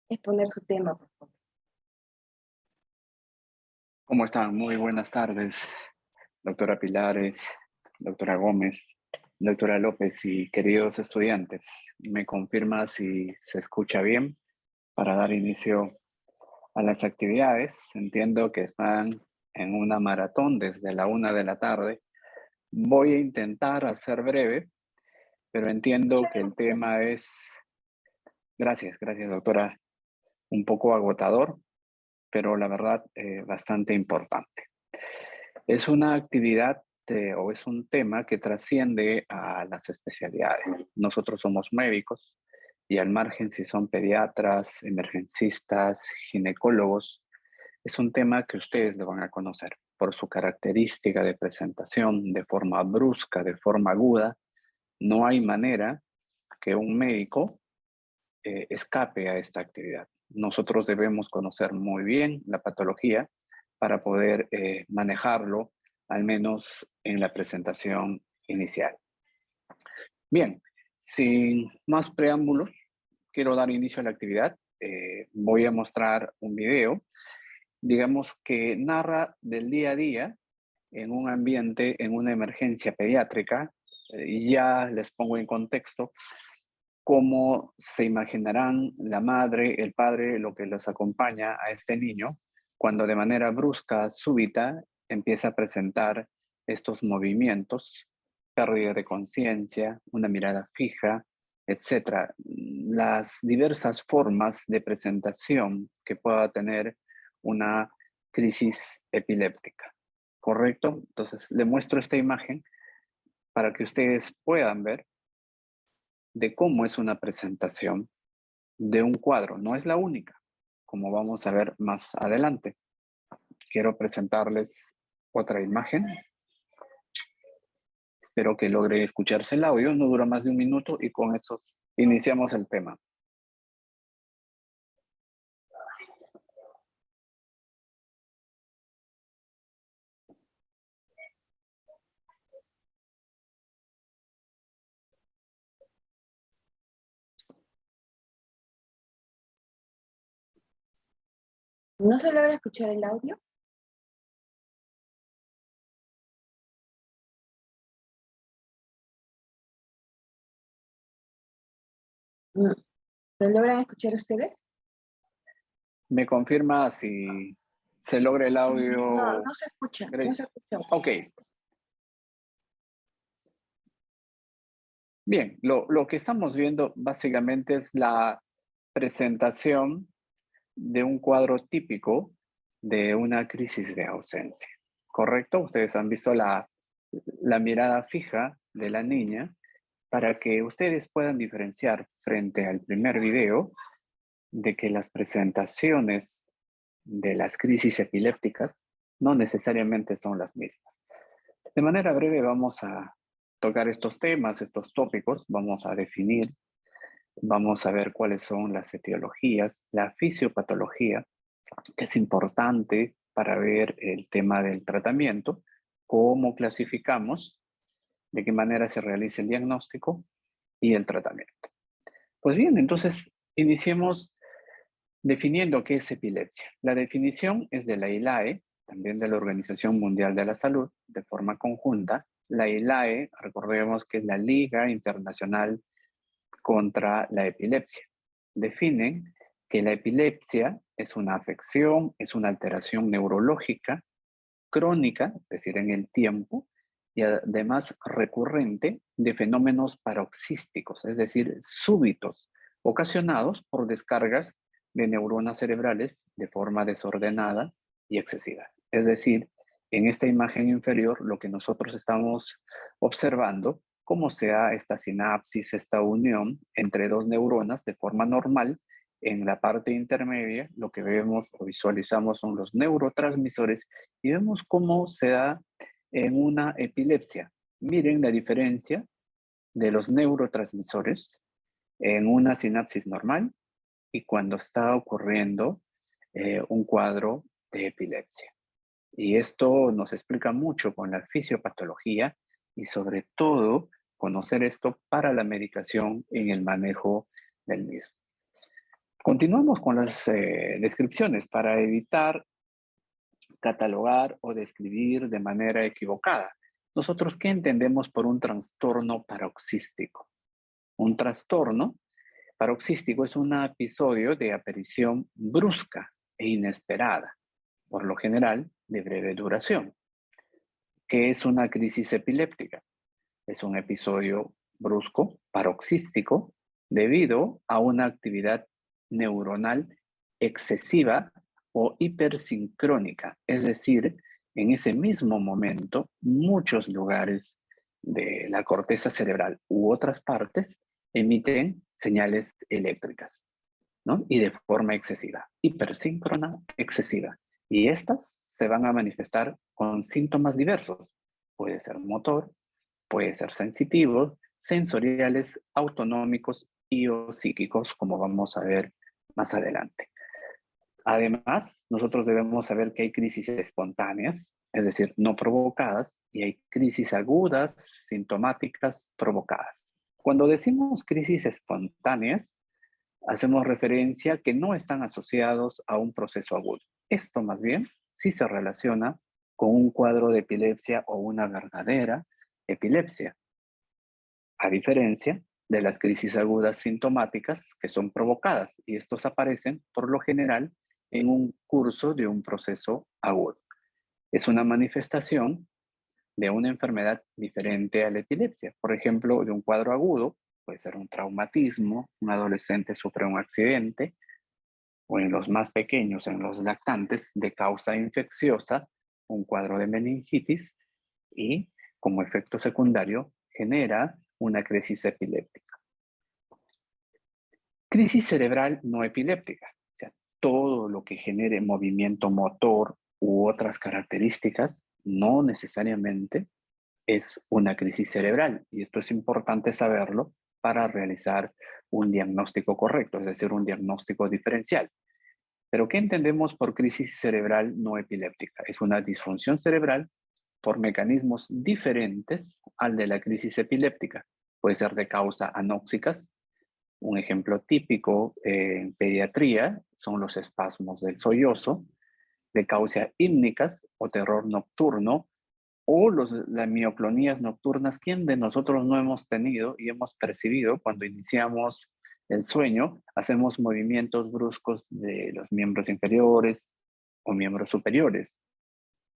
exponer su tema, por favor. ¿Cómo están? Muy buenas tardes, doctora Pilares, doctora Gómez, doctora López y queridos estudiantes. ¿Me confirma si se escucha bien para dar inicio a las actividades? Entiendo que están en una maratón desde la 1 de la tarde. Voy a intentar hacer breve, pero entiendo Escucha que bien el usted. tema es, gracias doctora, un poco agotador, pero la verdad bastante importante. Es una actividad o es un tema que trasciende a las especialidades. Nosotros somos médicos y al margen si son pediatras, emergencistas, ginecólogos, es un tema que ustedes lo van a conocer por su característica de presentación de forma brusca, de forma aguda. No hay manera que un médico escape a esta actividad. Nosotros debemos conocer muy bien la patología para poder manejarlo, al menos en la presentación inicial. Bien, sin más preámbulos, quiero dar inicio a la actividad. Voy a mostrar un video, digamos que narra del día a día en un ambiente, en una emergencia pediátrica. Y ya les pongo en contexto cómo se imaginarán la madre, el padre, lo que los acompaña a este niño cuando de manera brusca, súbita, empieza a presentar estos movimientos, pérdida de conciencia, una mirada fija, etcétera. Las diversas formas de presentación que pueda tener una crisis epiléptica. ¿Correcto? Entonces, le muestro esta imagen para que ustedes puedan ver de cómo es una presentación de un cuadro. No es la única, como vamos a ver más adelante. Quiero presentarles otra imagen. Espero que logre escucharse el audio. No dura más de un minuto y con eso iniciamos el tema. ¿No se logra escuchar el audio? Mm, ¿Lo logran escuchar ustedes? ¿Me confirma si se logra el No, audio, no Grace? se escucha. Ok, bien. Lo que estamos viendo básicamente es la presentación de un cuadro típico de una crisis de ausencia. ¿Correcto? Ustedes han visto la mirada fija de la niña para que ustedes puedan diferenciar frente al primer video de que las presentaciones de las crisis epilépticas no necesariamente son las mismas. De manera breve vamos a tocar estos temas, estos tópicos, vamos a definir, vamos a ver cuáles son las etiologías, la fisiopatología, que es importante para ver el tema del tratamiento, cómo clasificamos, de qué manera se realiza el diagnóstico y el tratamiento. Pues bien, entonces iniciemos definiendo qué es epilepsia. La definición es de la ILAE, también de la Organización Mundial de la Salud, de forma conjunta. La ILAE, recordemos que es la Liga Internacional contra la Epilepsia. Definen que la epilepsia es una afección, es una alteración neurológica crónica, es decir, en el tiempo, y además recurrente de fenómenos paroxísticos, es decir, súbitos, ocasionados por descargas de neuronas cerebrales de forma desordenada y excesiva. Es decir, en esta imagen inferior, lo que nosotros estamos observando, cómo se da esta sinapsis, esta unión entre dos neuronas de forma normal. En la parte intermedia, lo que vemos o visualizamos son los neurotransmisores y vemos cómo se da en una epilepsia. Miren la diferencia de los neurotransmisores en una sinapsis normal y cuando está ocurriendo un cuadro de epilepsia. Y esto nos explica mucho con la fisiopatología y sobre todo conocer esto para la medicación en el manejo del mismo. Continuamos con las descripciones para evitar catalogar o describir de manera equivocada. Nosotros, ¿qué entendemos por un trastorno paroxístico? Un trastorno paroxístico es un episodio de aparición brusca e inesperada, por lo general de breve duración. ¿Qué es una crisis epiléptica? Es un episodio brusco, paroxístico, debido a una actividad neuronal excesiva o hipersincrónica. Es decir, en ese mismo momento, muchos lugares de la corteza cerebral u otras partes emiten señales eléctricas, ¿no? Y de forma excesiva, hipersíncrona, excesiva. Y estas se van a manifestar con síntomas diversos. Puede ser motor, puede ser sensitivos, sensoriales, autonómicos y o psíquicos, como vamos a ver más adelante. Además, nosotros debemos saber que hay crisis espontáneas, es decir, no provocadas, y hay crisis agudas, sintomáticas, provocadas. Cuando decimos crisis espontáneas, hacemos referencia que no están asociados a un proceso agudo. Esto más bien sí se relaciona con un cuadro de epilepsia o una verdadera epilepsia, a diferencia de las crisis agudas sintomáticas que son provocadas, y estos aparecen por lo general en un curso de un proceso agudo. Es una manifestación de una enfermedad diferente a la epilepsia. Por ejemplo, de un cuadro agudo, puede ser un traumatismo, un adolescente sufre un accidente, o en los más pequeños, en los lactantes, de causa infecciosa, un cuadro de meningitis, y como efecto secundario genera una crisis epiléptica. Crisis cerebral no epiléptica, o sea, todo lo que genere movimiento motor u otras características no necesariamente es una crisis cerebral, y esto es importante saberlo para realizar un diagnóstico correcto, es decir, un diagnóstico diferencial. Pero ¿qué entendemos por crisis cerebral no epiléptica? Es una disfunción cerebral por mecanismos diferentes al de la crisis epiléptica. Puede ser de causa anóxicas. Un ejemplo típico en pediatría son los espasmos del sollozo, de causa hímnicas o terror nocturno, o las mioclonías nocturnas. ¿Quién de nosotros no hemos tenido y hemos percibido cuando iniciamos el sueño, hacemos movimientos bruscos de los miembros inferiores o miembros superiores?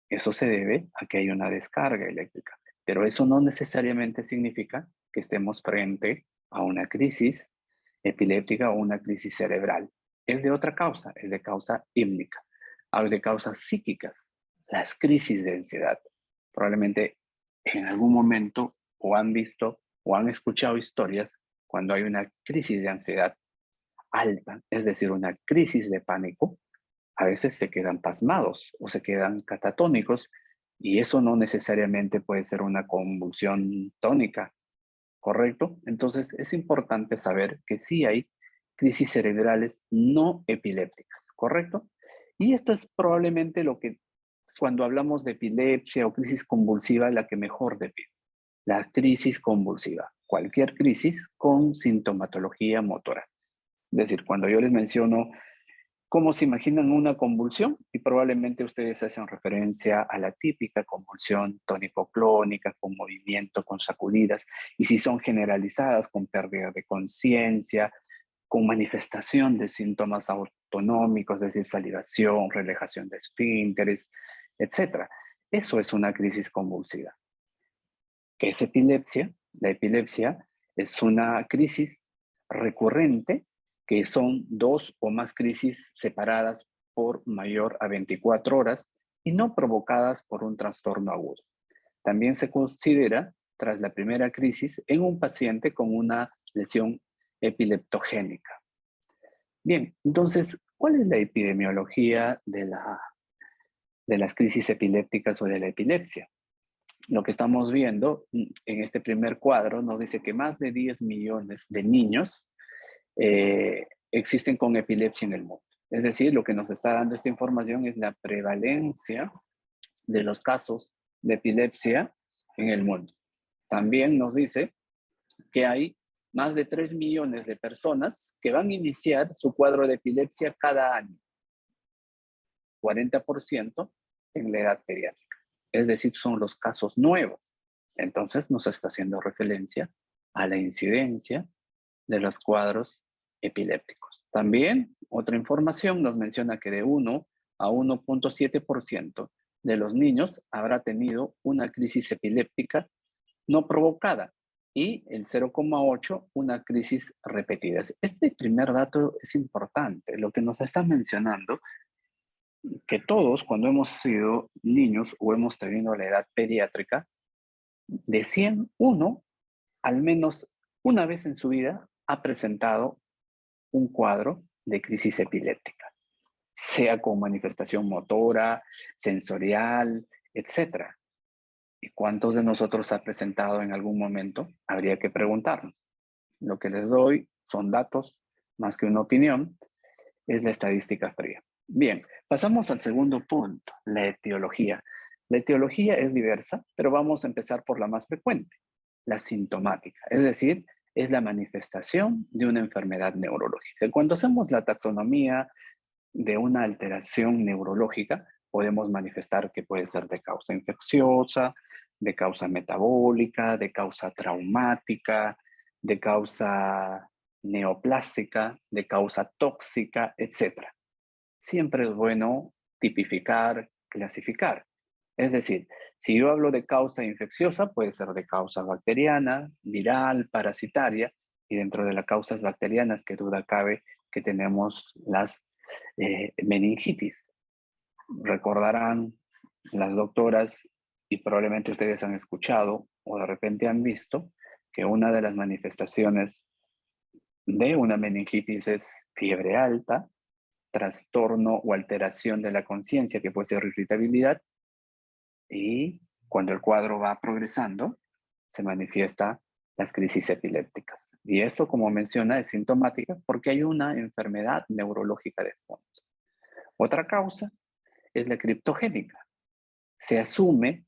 Eso se debe a que hay una descarga eléctrica, pero eso no necesariamente significa que estemos frente a una crisis epiléptica o una crisis cerebral. Es de otra causa, es de causa hímnica. Hay de causas psíquicas, las crisis de ansiedad. Probablemente en algún momento o han visto o han escuchado historias cuando hay una crisis de ansiedad alta, es decir, una crisis de pánico. A veces se quedan pasmados o se quedan catatónicos, y eso no necesariamente puede ser una convulsión tónica, ¿correcto? Entonces es importante saber que sí hay crisis cerebrales no epilépticas, ¿correcto? Y esto es probablemente lo que cuando hablamos de epilepsia o crisis convulsiva, la que mejor define. La crisis convulsiva, cualquier crisis con sintomatología motora. Es decir, cuando yo les menciono cómo se imaginan una convulsión, y probablemente ustedes hacen referencia a la típica convulsión tónico-clónica, con movimiento, con sacudidas, y si son generalizadas, con pérdida de conciencia, con manifestación de síntomas autonómicos, es decir, salivación, relajación de esfínteres, etc. Eso es una crisis convulsiva. ¿Qué es epilepsia? La epilepsia es una crisis recurrente, que son 2 o más crisis separadas por mayor a 24 horas y no provocadas por un trastorno agudo. También se considera, tras la primera crisis, en un paciente con una lesión epileptogénica. Bien, entonces, ¿cuál es la epidemiología de las crisis epilépticas o de la epilepsia? Lo que estamos viendo en este primer cuadro nos dice que más de 10 millones de niños existen con epilepsia en el mundo. Es decir, lo que nos está dando esta información es la prevalencia de los casos de epilepsia en el mundo. También nos dice que hay más de 3 millones de personas que van a iniciar su cuadro de epilepsia cada año. 40% en la edad pediátrica. Es decir, son los casos nuevos. Entonces nos está haciendo referencia a la incidencia de los cuadros epilépticos. También otra información nos menciona que de 1 a 1.7% de los niños habrá tenido una crisis epiléptica no provocada y el 0,8 una crisis repetida. Este primer dato es importante. Lo que nos está mencionando que todos cuando hemos sido niños o hemos tenido la edad pediátrica, de 100, uno al menos una vez en su vida ha presentado un cuadro de crisis epiléptica, sea con manifestación motora, sensorial, etcétera. ¿Y cuántos de nosotros ha presentado en algún momento? Habría que preguntarnos. Lo que les doy son datos más que una opinión, es la estadística fría. Bien, pasamos al segundo punto, la etiología. La etiología es diversa, pero vamos a empezar por la más frecuente, la sintomática, es decir, es la manifestación de una enfermedad neurológica. Cuando hacemos la taxonomía de una alteración neurológica, podemos manifestar que puede ser de causa infecciosa, de causa metabólica, de causa traumática, de causa neoplásica, de causa tóxica, etc. Siempre es bueno tipificar, clasificar. Es decir, si yo hablo de causa infecciosa, puede ser de causa bacteriana, viral, parasitaria, y dentro de las causas bacterianas, que duda cabe que tenemos las meningitis. Recordarán las doctoras, y probablemente ustedes han escuchado o de repente han visto, que una de las manifestaciones de una meningitis es fiebre alta, trastorno o alteración de la conciencia, que puede ser irritabilidad, y cuando el cuadro va progresando, se manifiesta las crisis epilépticas. Y esto, como menciona, es sintomática porque hay una enfermedad neurológica de fondo. Otra causa es la criptogénica. Se asume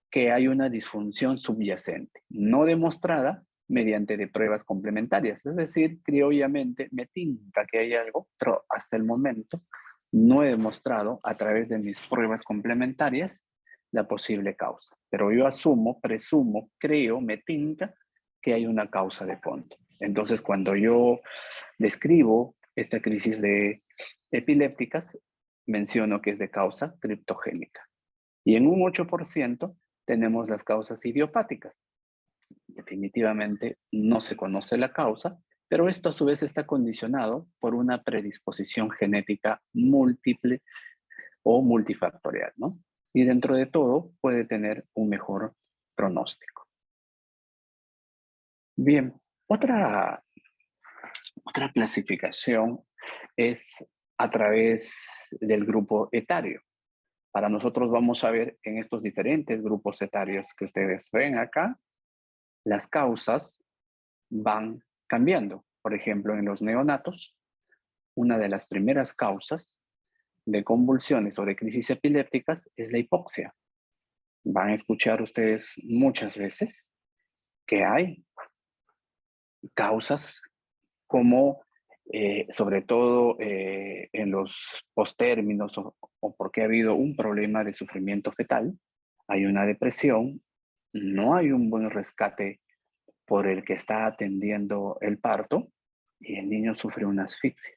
que hay una disfunción subyacente, no demostrada mediante de pruebas complementarias. Es decir, criollamente me tinca que hay algo, pero hasta el momento no he demostrado a través de mis pruebas complementarias la posible causa. Pero yo asumo, presumo, creo, me tinca que hay una causa de fondo. Entonces, cuando yo describo esta crisis de epilépticas, menciono que es de causa criptogénica. Y en un 8% tenemos las causas idiopáticas. Definitivamente no se conoce la causa, pero esto a su vez está condicionado por una predisposición genética múltiple o multifactorial, ¿no? Y dentro de todo puede tener un mejor pronóstico. Bien, otra clasificación es a través del grupo etario. Para nosotros vamos a ver en estos diferentes grupos etarios que ustedes ven acá, las causas van cambiando. Por ejemplo, en los neonatos, una de las primeras causas de convulsiones o de crisis epilépticas es la hipoxia. Van a escuchar ustedes muchas veces que hay causas como, sobre todo en los postérminos o porque ha habido un problema de sufrimiento fetal, hay una depresión, no hay un buen rescate por el que está atendiendo el parto y el niño sufre una asfixia.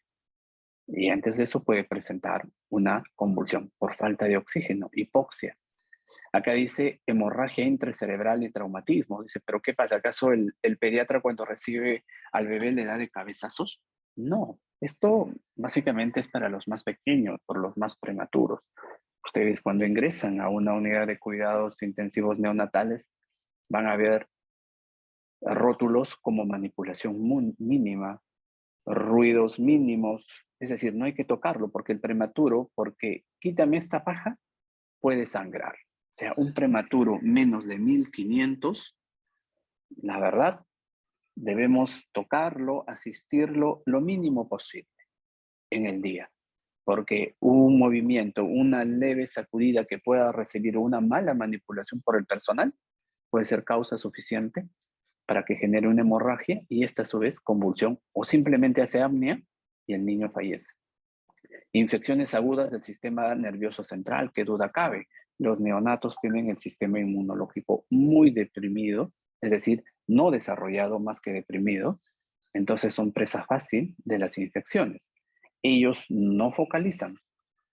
Y antes de eso puede presentar una convulsión por falta de oxígeno, hipoxia. Acá dice hemorragia intracerebral y traumatismo. Dice, ¿pero qué pasa? ¿Acaso el pediatra cuando recibe al bebé le da de cabezazos? No, esto básicamente es para los más pequeños, por los más prematuros. Ustedes cuando ingresan a una unidad de cuidados intensivos neonatales van a ver rótulos como manipulación mínima, ruidos mínimos, es decir, no hay que tocarlo porque el prematuro, porque quítame esta paja, puede sangrar. O sea, un prematuro menos de 1500, la verdad, debemos tocarlo, asistirlo lo mínimo posible en el día, porque un movimiento, una leve sacudida que pueda recibir una mala manipulación por el personal puede ser causa suficiente para que genere una hemorragia y esta a su vez convulsión o simplemente hace apnea y el niño fallece. Infecciones agudas del sistema nervioso central, qué duda cabe. Los neonatos tienen el sistema inmunológico muy deprimido, es decir, no desarrollado más que deprimido, entonces son presa fácil de las infecciones. Ellos no focalizan,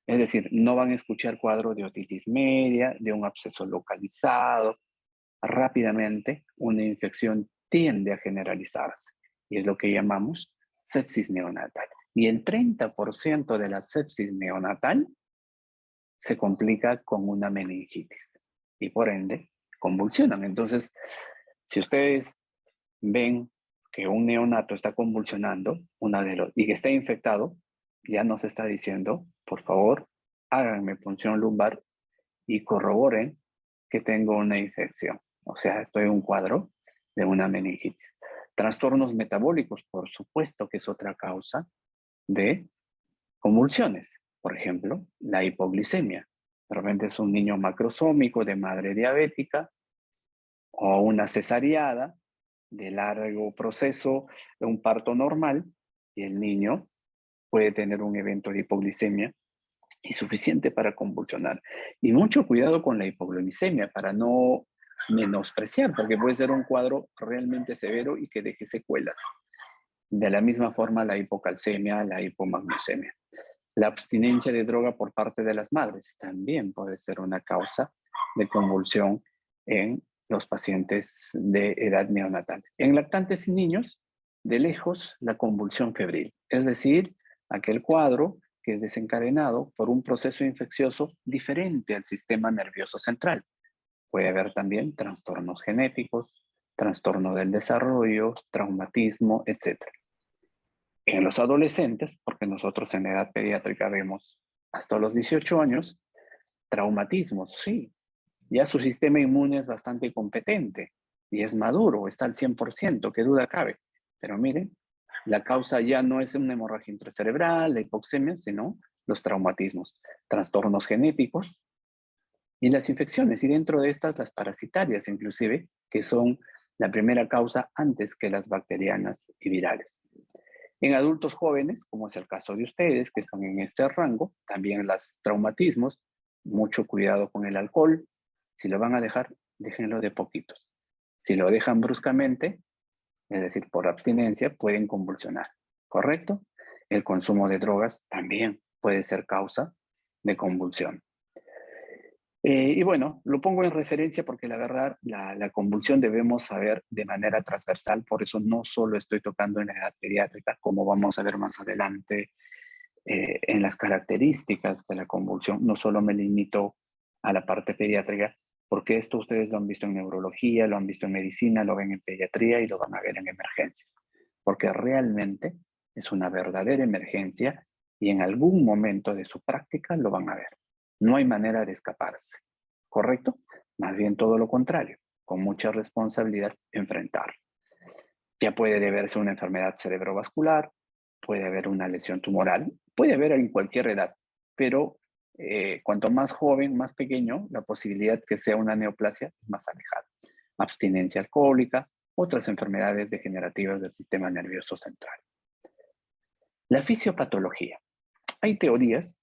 es decir, no van a escuchar cuadro de otitis media, de un absceso localizado. Rápidamente, una infección tiende a generalizarse y es lo que llamamos sepsis neonatal. Y el 30% de la sepsis neonatal se complica con una meningitis y por ende convulsionan. Entonces, si ustedes ven que un neonato está convulsionando y que está infectado, ya nos está diciendo, por favor, háganme punción lumbar y corroboren que tengo una infección. O sea, estoy en un cuadro de una meningitis. Trastornos metabólicos, por supuesto que es otra causa de convulsiones. Por ejemplo, la hipoglicemia. De repente es un niño macrosómico de madre diabética o una cesariada de largo proceso, de un parto normal, y el niño puede tener un evento de hipoglicemia y suficiente para convulsionar. Y mucho cuidado con la hipoglicemia para no menospreciar, porque puede ser un cuadro realmente severo y que deje secuelas. De la misma forma, la hipocalcemia, la hipomagnesemia. La abstinencia de droga por parte de las madres también puede ser una causa de convulsión en los pacientes de edad neonatal. En lactantes y niños, de lejos, la convulsión febril, es decir, aquel cuadro que es desencadenado por un proceso infeccioso diferente al sistema nervioso central. Puede haber también trastornos genéticos, trastorno del desarrollo, traumatismo, etc. En los adolescentes, porque nosotros en edad pediátrica vemos hasta los 18 años, traumatismos, sí. Ya su sistema inmune es bastante competente y es maduro, está al 100%, qué duda cabe. Pero miren, la causa ya no es una hemorragia intracerebral, la hipoxemia, sino los traumatismos, trastornos genéticos y las infecciones. Y dentro de estas, las parasitarias, inclusive, que son la primera causa antes que las bacterianas y virales. En adultos jóvenes, como es el caso de ustedes, que están en este rango, también los traumatismos, mucho cuidado con el alcohol. Si lo van a dejar, déjenlo de poquitos. Si lo dejan bruscamente, es decir, por abstinencia, pueden convulsionar, ¿correcto? El consumo de drogas también puede ser causa de convulsión. Y bueno, lo pongo en referencia porque la verdad, la convulsión debemos saber de manera transversal, por eso no solo estoy tocando en la edad pediátrica, como vamos a ver más adelante en las características de la convulsión, no solo me limito a la parte pediátrica, porque esto ustedes lo han visto en neurología, lo han visto en medicina, lo ven en pediatría y lo van a ver en emergencias, porque realmente es una verdadera emergencia y en algún momento de su práctica lo van a ver. No hay manera de escaparse, ¿correcto? Más bien todo lo contrario, con mucha responsabilidad enfrentar. Ya puede deberse a una enfermedad cerebrovascular, puede haber una lesión tumoral, puede haber en cualquier edad, pero cuanto más joven, más pequeño, la posibilidad que sea una neoplasia es más alejada. Abstinencia alcohólica, otras enfermedades degenerativas del sistema nervioso central. La fisiopatología. Hay teorías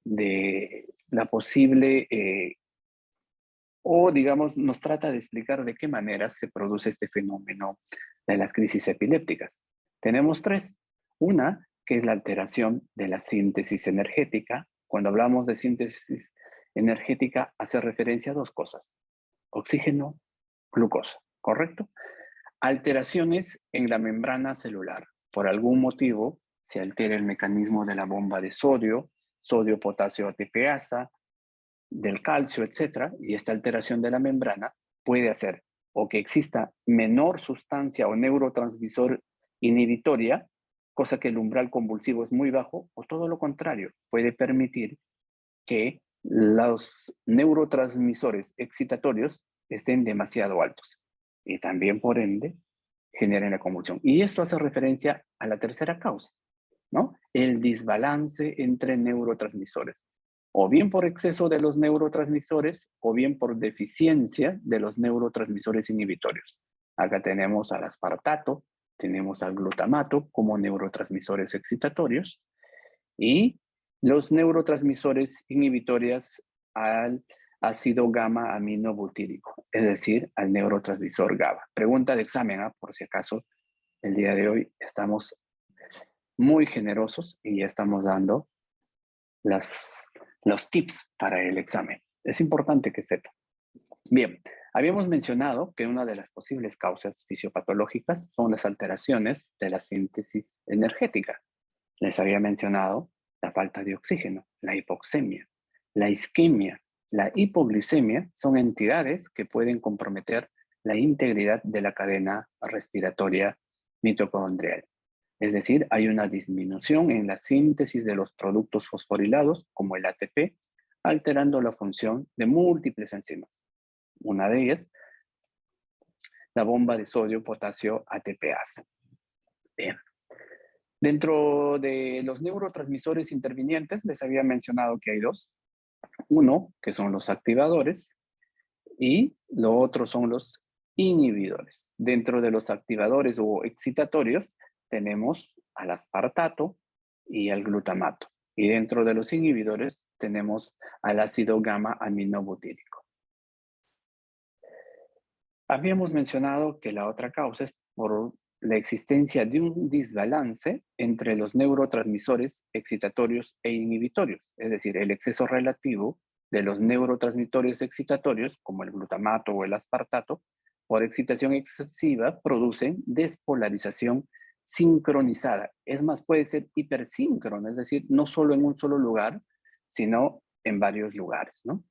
de la posible, o digamos, nos trata de explicar de qué manera se produce este fenómeno de las crisis epilépticas. Tenemos tres. Una, que es la alteración de la síntesis energética. Cuando hablamos de síntesis energética, hace referencia a dos cosas: oxígeno, glucosa, ¿correcto? Alteraciones en la membrana celular. Por algún motivo, se altera el mecanismo de la bomba de sodio, sodio-potasio ATPasa, del calcio, etcétera, y esta alteración de la membrana puede hacer o que exista menor sustancia o neurotransmisor inhibitoria, cosa que el umbral convulsivo es muy bajo, o todo lo contrario, puede permitir que los neurotransmisores excitatorios estén demasiado altos y también, por ende, generen la convulsión. Y esto hace referencia a la tercera causa, ¿no? El desbalance entre neurotransmisores, o bien por exceso de los neurotransmisores, o bien por deficiencia de los neurotransmisores inhibitorios. Acá tenemos al aspartato, tenemos al glutamato como neurotransmisores excitatorios y los neurotransmisores inhibitorios al ácido gamma aminobutírico, es decir, al neurotransmisor GABA. Pregunta de examen, por si acaso el día de hoy estamos muy generosos y ya estamos dando los tips para el examen. Es importante que sepa. Bien, habíamos mencionado que una de las posibles causas fisiopatológicas son las alteraciones de la síntesis energética. Les había mencionado la falta de oxígeno, la hipoxemia, la isquemia, la hipoglicemia son entidades que pueden comprometer la integridad de la cadena respiratoria mitocondrial. Es decir, hay una disminución en la síntesis de los productos fosforilados, como el ATP, alterando la función de múltiples enzimas. Una de ellas, la bomba de sodio-potasio ATPasa. Bien. Dentro de los neurotransmisores intervinientes, les había mencionado que hay dos. Uno, que son los activadores, y lo otro son los inhibidores. Dentro de los activadores o excitatorios, tenemos al aspartato y al glutamato. Y dentro de los inhibidores, tenemos al ácido gamma aminobutírico. Habíamos mencionado que la otra causa es por la existencia de un desbalance entre los neurotransmisores excitatorios e inhibitorios, es decir, el exceso relativo de los neurotransmisores excitatorios, como el glutamato o el aspartato, por excitación excesiva producen despolarización sincronizada. Es más, puede ser hipersíncrono, es decir, no solo en un solo lugar, sino en varios lugares, ¿no?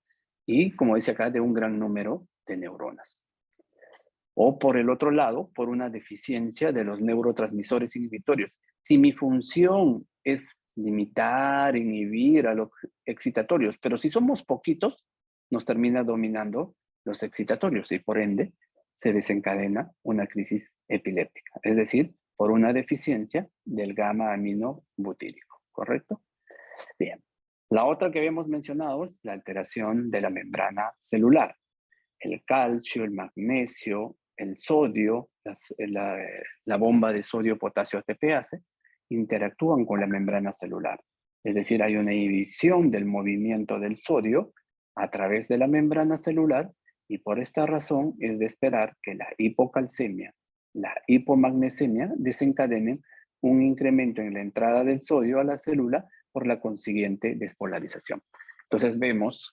Y como dice acá, de un gran número de neuronas. O por el otro lado, por una deficiencia de los neurotransmisores inhibitorios. Si mi función es limitar, inhibir a los excitatorios, pero si somos poquitos, nos termina dominando los excitatorios y por ende se desencadena una crisis epiléptica, es decir, por una deficiencia del gamma aminobutírico, ¿correcto? Bien. La otra que habíamos mencionado es la alteración de la membrana celular. El calcio, el magnesio, el sodio, la bomba de sodio-potasio ATPase, interactúan con la membrana celular. Es decir, hay una inhibición del movimiento del sodio a través de la membrana celular y por esta razón es de esperar que la hipocalcemia, la hipomagnesemia desencadenen un incremento en la entrada del sodio a la célula por la consiguiente despolarización. Entonces vemos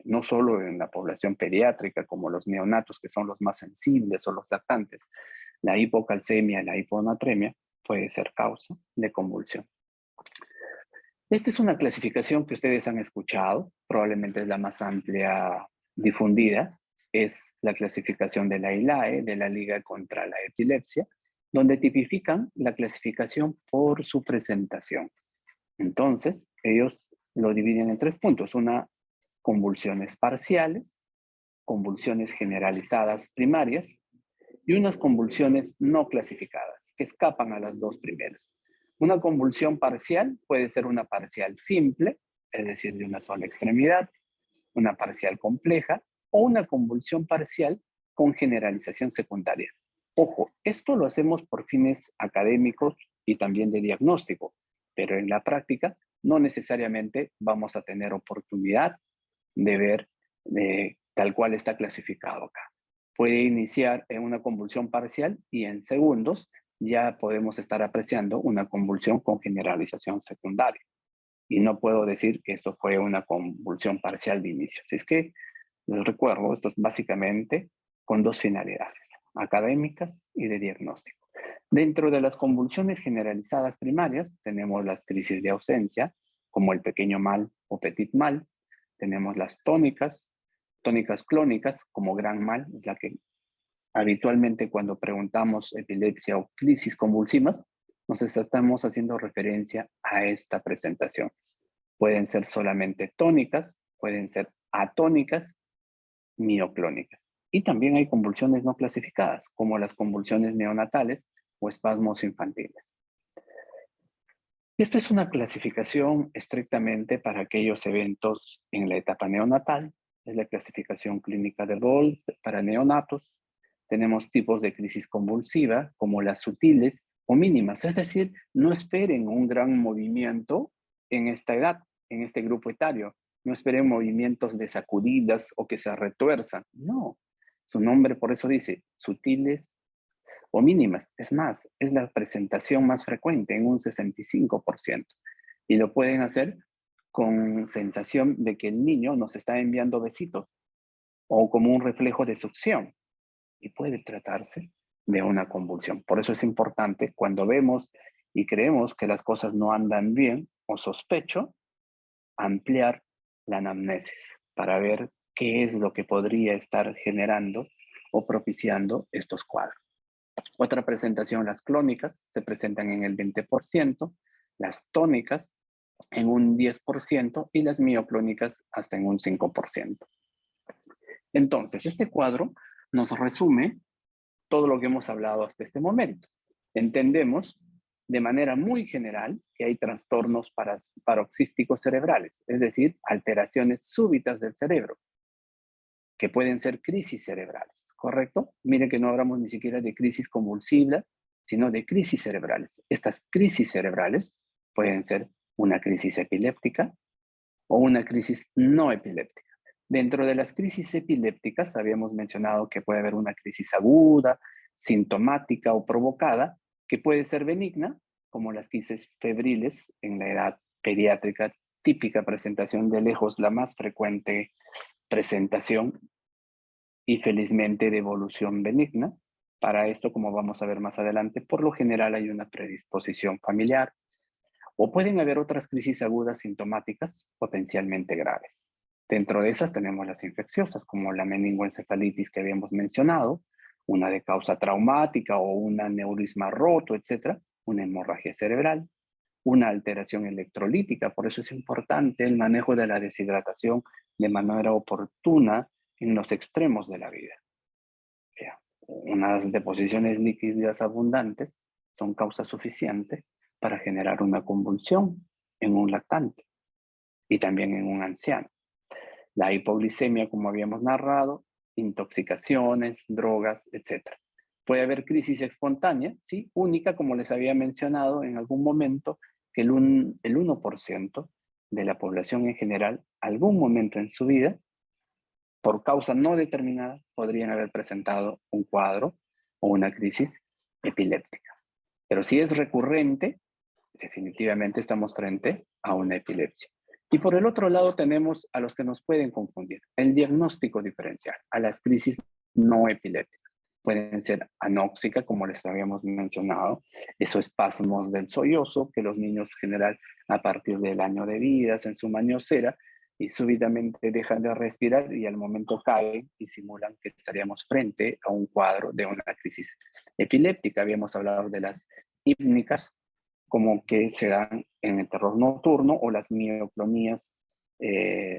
no solo en la población pediátrica, como los neonatos, que son los más sensibles, o los lactantes, la hipocalcemia, la hiponatremia, puede ser causa de convulsión. Esta es una clasificación que ustedes han escuchado, probablemente es la más amplia difundida, es la clasificación de la ILAE, de la Liga contra la Epilepsia, donde tipifican la clasificación por su presentación. Entonces, ellos lo dividen en 3 puntos, una convulsiones parciales, convulsiones generalizadas primarias y unas convulsiones no clasificadas, que escapan a las 2 primeras. Una convulsión parcial puede ser una parcial simple, es decir, de una sola extremidad, una parcial compleja o una convulsión parcial con generalización secundaria. Ojo, esto lo hacemos por fines académicos y también de diagnóstico, pero en la práctica no necesariamente vamos a tener oportunidad de ver tal cual está clasificado acá. Puede iniciar en una convulsión parcial y en segundos ya podemos estar apreciando una convulsión con generalización secundaria. Y no puedo decir que esto fue una convulsión parcial de inicio. Así es que les recuerdo, esto es básicamente con 2 finalidades, académicas y de diagnóstico. Dentro de las convulsiones generalizadas primarias tenemos las crisis de ausencia, como el pequeño mal o petit mal. Tenemos las tónicas clónicas, como gran mal, es la que habitualmente cuando preguntamos epilepsia o crisis convulsivas, nos estamos haciendo referencia a esta presentación. Pueden ser solamente tónicas, pueden ser atónicas, mioclónicas. Y también hay convulsiones no clasificadas, como las convulsiones neonatales o espasmos infantiles. Esto es una clasificación estrictamente para aquellos eventos en la etapa neonatal. Es la clasificación clínica de Bold para neonatos. Tenemos tipos de crisis convulsiva, como las sutiles o mínimas. Es decir, no esperen un gran movimiento en esta edad, en este grupo etario. No esperen movimientos de sacudidas o que se retuerzan. No, su nombre por eso dice sutiles o mínimas. Es más, es la presentación más frecuente en un 65%. Y lo pueden hacer con sensación de que el niño nos está enviando besitos o como un reflejo de succión. Y puede tratarse de una convulsión. Por eso es importante cuando vemos y creemos que las cosas no andan bien o sospecho, ampliar la anamnesis para ver qué es lo que podría estar generando o propiciando estos cuadros. Otra presentación, las clónicas, se presentan en el 20%, las tónicas en un 10% y las mioclónicas hasta en un 5%. Entonces, este cuadro nos resume todo lo que hemos hablado hasta este momento. Entendemos de manera muy general que hay trastornos paroxísticos cerebrales, es decir, alteraciones súbitas del cerebro, que pueden ser crisis cerebrales, ¿correcto? Miren que no hablamos ni siquiera de crisis convulsiva, sino de crisis cerebrales. Estas crisis cerebrales pueden ser una crisis epiléptica o una crisis no epiléptica. Dentro de las crisis epilépticas habíamos mencionado que puede haber una crisis aguda, sintomática o provocada, que puede ser benigna, como las crisis febriles en la edad pediátrica, típica presentación de lejos, la más frecuente presentación y felizmente de evolución benigna. Para esto, como vamos a ver más adelante, por lo general hay una predisposición familiar o pueden haber otras crisis agudas sintomáticas potencialmente graves. Dentro de esas tenemos las infecciosas, como la meningoencefalitis que habíamos mencionado, una de causa traumática o un aneurisma roto, etcétera, una hemorragia cerebral, una alteración electrolítica. Por eso es importante el manejo de la deshidratación de manera oportuna en los extremos de la vida. Unas deposiciones líquidas abundantes son causa suficiente para generar una convulsión en un lactante y también en un anciano. La hipoglicemia, como habíamos narrado, intoxicaciones, drogas, etc. Puede haber crisis espontánea, ¿sí? Única, como les había mencionado en algún momento, que el 1% de la población en general, algún momento en su vida, por causa no determinada, podrían haber presentado un cuadro o una crisis epiléptica. Pero si es recurrente, definitivamente estamos frente a una epilepsia. Y por el otro lado tenemos a los que nos pueden confundir, el diagnóstico diferencial, a las crisis no epilépticas. Pueden ser anóxicas, como les habíamos mencionado, esos espasmos del sollozo que los niños en general a partir del año de vida en su mañosera y súbitamente dejan de respirar y al momento caen y simulan que estaríamos frente a un cuadro de una crisis epiléptica. Habíamos hablado de las hípnicas, como que se dan en el terror nocturno o las mioclonías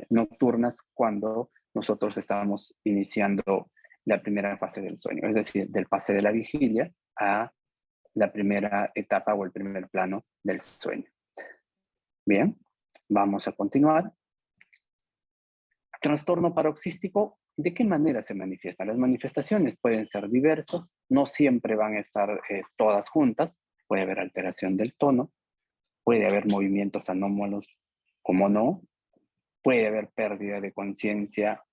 nocturnas cuando nosotros estábamos iniciando la primera fase del sueño, es decir, del pase de la vigilia a la primera etapa o el primer plano del sueño. Bien, vamos a continuar. Trastorno paroxístico, ¿de qué manera se manifiesta? Las manifestaciones pueden ser diversas, no siempre van a estar todas juntas, puede haber alteración del tono, puede haber movimientos anómalos, como no, puede haber pérdida de conciencia,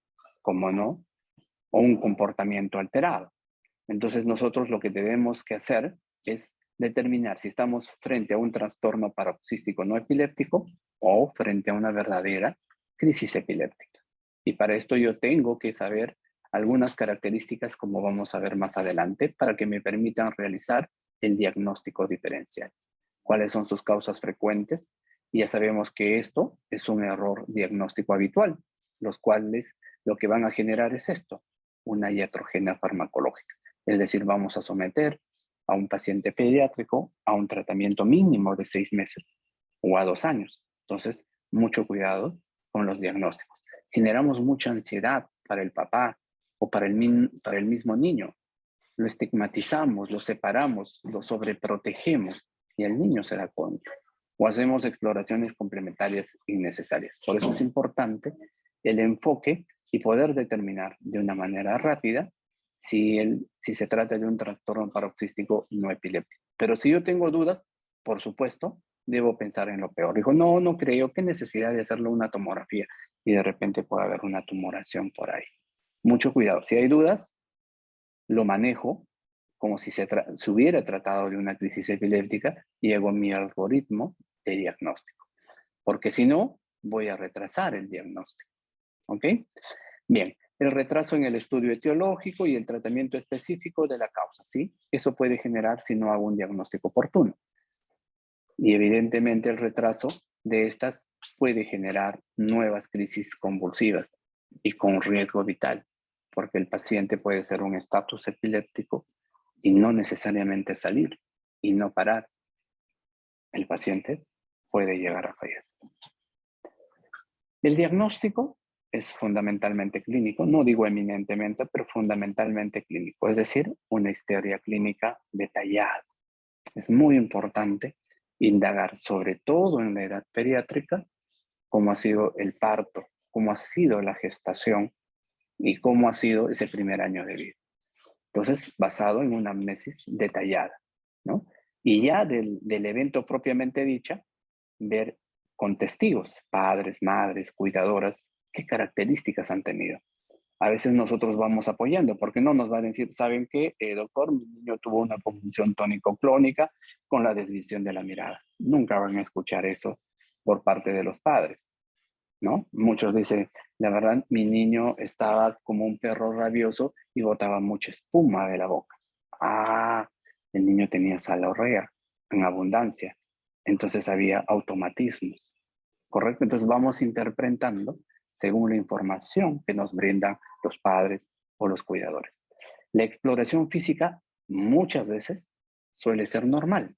como no, o un comportamiento alterado. Entonces nosotros lo que tenemos que hacer es determinar si estamos frente a un trastorno paroxístico no epiléptico o frente a una verdadera crisis epiléptica. Y para esto yo tengo que saber algunas características, como vamos a ver más adelante, para que me permitan realizar el diagnóstico diferencial. ¿Cuáles son sus causas frecuentes? Y ya sabemos que esto es un error diagnóstico habitual, los cuales lo que van a generar es esto, una iatrogenia farmacológica. Es decir, vamos a someter a un paciente pediátrico a un tratamiento mínimo de 6 meses o a 2 años. Entonces, mucho cuidado con los diagnósticos. Generamos mucha ansiedad para el papá o para el mismo niño. Lo estigmatizamos, lo separamos, lo sobreprotegemos y el niño se da cuenta. O hacemos exploraciones complementarias innecesarias. Por eso es importante el enfoque y poder determinar de una manera rápida si se trata de un trastorno paroxístico no epiléptico. Pero si yo tengo dudas, por supuesto, debo pensar en lo peor. Dijo, no, no creo, qué necesidad de hacerle una tomografía y de repente puede haber una tumoración por ahí. Mucho cuidado. Si hay dudas, lo manejo como si se hubiera tratado de una crisis epiléptica y hago mi algoritmo de diagnóstico. Porque si no, voy a retrasar el diagnóstico. ¿Ok? Bien, el retraso en el estudio etiológico y el tratamiento específico de la causa, ¿sí? Eso puede generar si no hago un diagnóstico oportuno. Y evidentemente el retraso de estas puede generar nuevas crisis convulsivas y con riesgo vital, porque el paciente puede ser un estatus epiléptico y no necesariamente salir y no parar. El paciente puede llegar a fallecer. El diagnóstico es fundamentalmente clínico, no digo eminentemente, pero fundamentalmente clínico, es decir, una historia clínica detallada. Es muy importante indagar, sobre todo en la edad pediátrica, cómo ha sido el parto, cómo ha sido la gestación y cómo ha sido ese primer año de vida. Entonces, basado en una amnesis detallada, ¿no? Y ya del evento propiamente dicha, ver con testigos, padres, madres, cuidadoras, qué características han tenido. A veces nosotros vamos apoyando, porque no nos van a decir, ¿saben qué, doctor? Mi niño tuvo una convulsión tónico-clónica con la desvisión de la mirada. Nunca van a escuchar eso por parte de los padres, ¿no? Muchos dicen, la verdad, mi niño estaba como un perro rabioso y botaba mucha espuma de la boca. Ah, el niño tenía salorrea en abundancia. Entonces había automatismos, ¿correcto? Entonces vamos interpretando según la información que nos brindan los padres o los cuidadores. La exploración física muchas veces suele ser normal,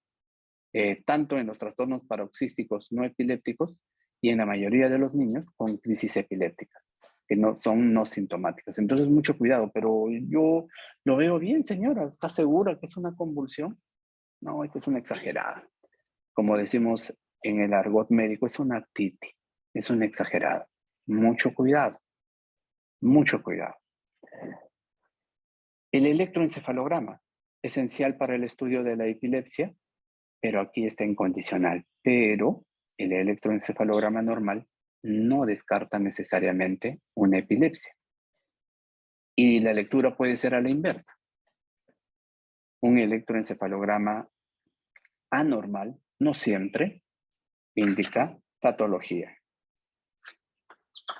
tanto en los trastornos paroxísticos no epilépticos y en la mayoría de los niños con crisis epilépticas, que no son no sintomáticas. Entonces, mucho cuidado, pero yo lo veo bien, señora, ¿está segura que es una convulsión? No, esta es una exagerada. Como decimos en el argot médico, es una titi, es una exagerada. Mucho cuidado, mucho cuidado. El electroencefalograma, esencial para el estudio de la epilepsia, pero aquí está incondicional. Pero el electroencefalograma normal no descarta necesariamente una epilepsia. Y la lectura puede ser a la inversa. Un electroencefalograma anormal no siempre indica patología.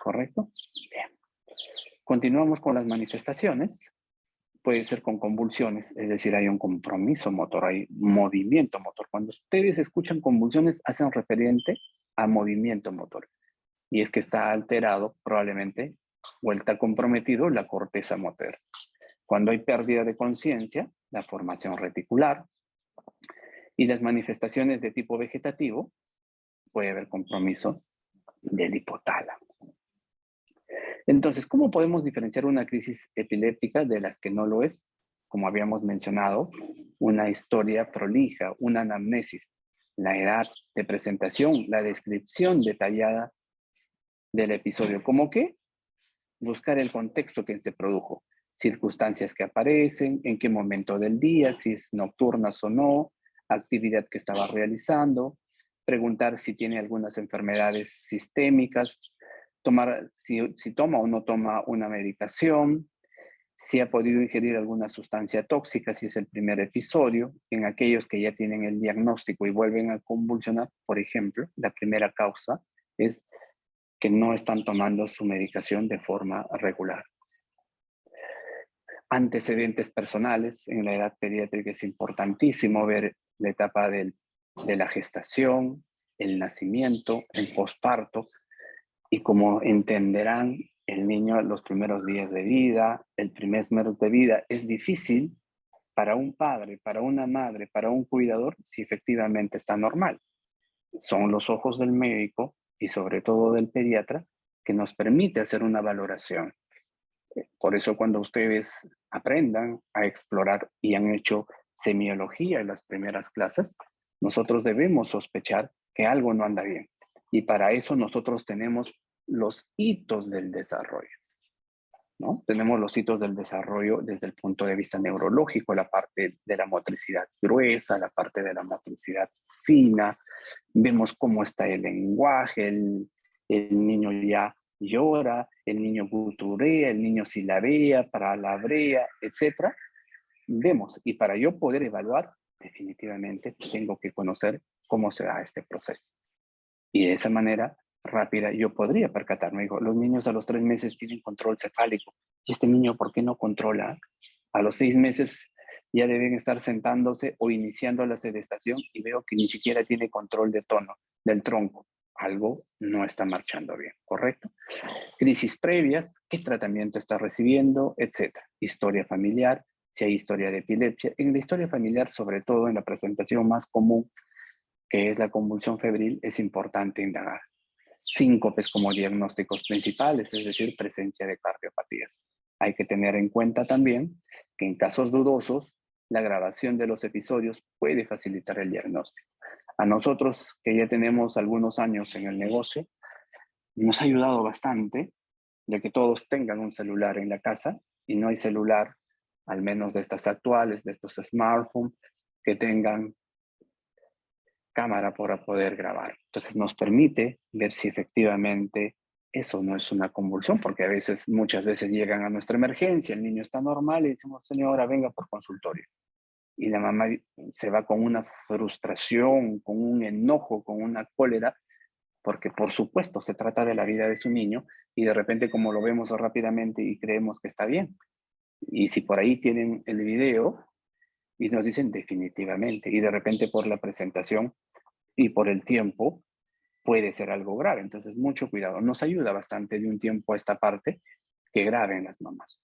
¿Correcto? Bien. Continuamos con las manifestaciones. Puede ser con convulsiones, es decir, hay un compromiso motor, hay movimiento motor. Cuando ustedes escuchan convulsiones, hacen referente a movimiento motor. Y es que está alterado probablemente o está comprometido la corteza motor. Cuando hay pérdida de conciencia, la formación reticular y las manifestaciones de tipo vegetativo, puede haber compromiso del hipotálamo. Entonces, ¿cómo podemos diferenciar una crisis epiléptica de las que no lo es? Como habíamos mencionado, una historia prolija, una anamnesis, la edad de presentación, la descripción detallada del episodio. ¿Cómo qué? Buscar el contexto que se produjo, circunstancias que aparecen, en qué momento del día, si es nocturnas o no, actividad que estaba realizando, preguntar si tiene algunas enfermedades sistémicas, si toma o no toma una medicación, si ha podido ingerir alguna sustancia tóxica, si es el primer episodio. En aquellos que ya tienen el diagnóstico y vuelven a convulsionar, por ejemplo, la primera causa es que no están tomando su medicación de forma regular. Antecedentes personales. En la edad pediátrica es importantísimo ver la etapa de la gestación, el nacimiento, el posparto, y como entenderán, el niño los primeros días de vida, el primer mes de vida, es difícil para un padre, para una madre, para un cuidador, si efectivamente está normal. Son los ojos del médico y sobre todo del pediatra que nos permite hacer una valoración. Por eso cuando ustedes aprendan a explorar y han hecho semiología en las primeras clases, nosotros debemos sospechar que algo no anda bien. Y para eso nosotros tenemos los hitos del desarrollo. ¿no? Tenemos los hitos del desarrollo desde el punto de vista neurológico, la parte de la motricidad gruesa, la parte de la motricidad fina, vemos cómo está el lenguaje, el niño ya llora, el niño guturea, el niño silabea, palabrea, etcétera. Vemos, y para yo poder evaluar, definitivamente tengo que conocer cómo se da este proceso. Y de esa manera rápida yo podría percatarme. Digo, los niños a los 3 meses tienen control cefálico. ¿Y este niño por qué no controla? A los 6 meses ya deben estar sentándose o iniciando la sedestación y veo que ni siquiera tiene control de tono del tronco. Algo no está marchando bien, ¿correcto? Crisis previas, qué tratamiento está recibiendo, etcétera. Historia familiar, si hay historia de epilepsia. En la historia familiar, sobre todo en la presentación más común, que es la convulsión febril, es importante indagar. Síncopes como diagnósticos principales, es decir, presencia de cardiopatías. Hay que tener en cuenta también que en casos dudosos, la grabación de los episodios puede facilitar el diagnóstico. A nosotros, que ya tenemos algunos años en el negocio, nos ha ayudado bastante de que todos tengan un celular en la casa y no hay celular, al menos de estas actuales, de estos smartphones, que tengan cámara para poder grabar. Entonces nos permite ver si efectivamente eso no es una convulsión, porque a veces, muchas veces llegan a nuestra emergencia, el niño está normal y decimos, señora, venga por consultorio. Y la mamá se va con una frustración, con un enojo, con una cólera, porque por supuesto se trata de la vida de su niño y de repente como lo vemos rápidamente y creemos que está bien. Y si por ahí tienen el video y nos dicen definitivamente, y de repente por la presentación y por el tiempo puede ser algo grave. Entonces, mucho cuidado. Nos ayuda bastante de un tiempo a esta parte que graben las mamás.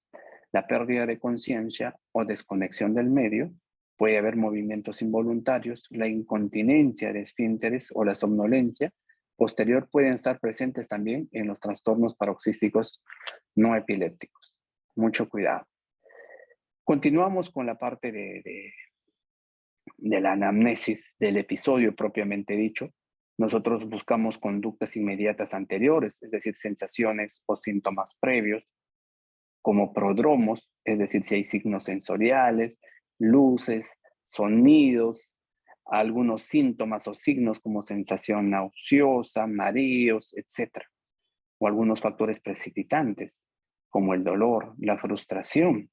La pérdida de conciencia o desconexión del medio, puede haber movimientos involuntarios, la incontinencia de esfínteres o la somnolencia posterior pueden estar presentes también en los trastornos paroxísticos no epilépticos. Mucho cuidado. Continuamos con la parte de la anamnesis del episodio propiamente dicho. Nosotros buscamos conductas inmediatas anteriores, es decir, sensaciones o síntomas previos, como prodromos, es decir, si hay signos sensoriales, luces, sonidos, algunos síntomas o signos como sensación nauseosa, mareos, etc. O algunos factores precipitantes, como el dolor, la frustración,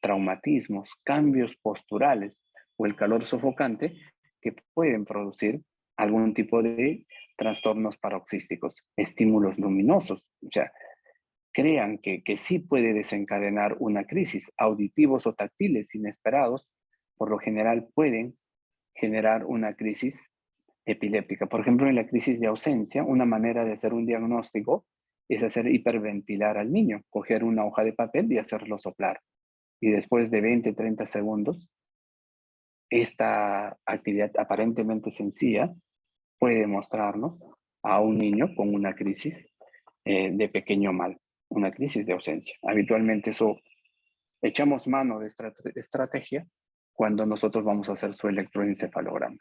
traumatismos, cambios posturales o el calor sofocante que pueden producir algún tipo de trastornos paroxísticos, estímulos luminosos. O sea, crean que sí puede desencadenar una crisis, auditivos o táctiles inesperados, por lo general pueden generar una crisis epiléptica. Por ejemplo, en la crisis de ausencia, una manera de hacer un diagnóstico es hacer hiperventilar al niño, coger una hoja de papel y hacerlo soplar. Y después de 20, 30 segundos, esta actividad aparentemente sencilla puede mostrarnos a un niño con una crisis de pequeño mal, una crisis de ausencia. Habitualmente eso echamos mano de esta estrategia cuando nosotros vamos a hacer su electroencefalograma.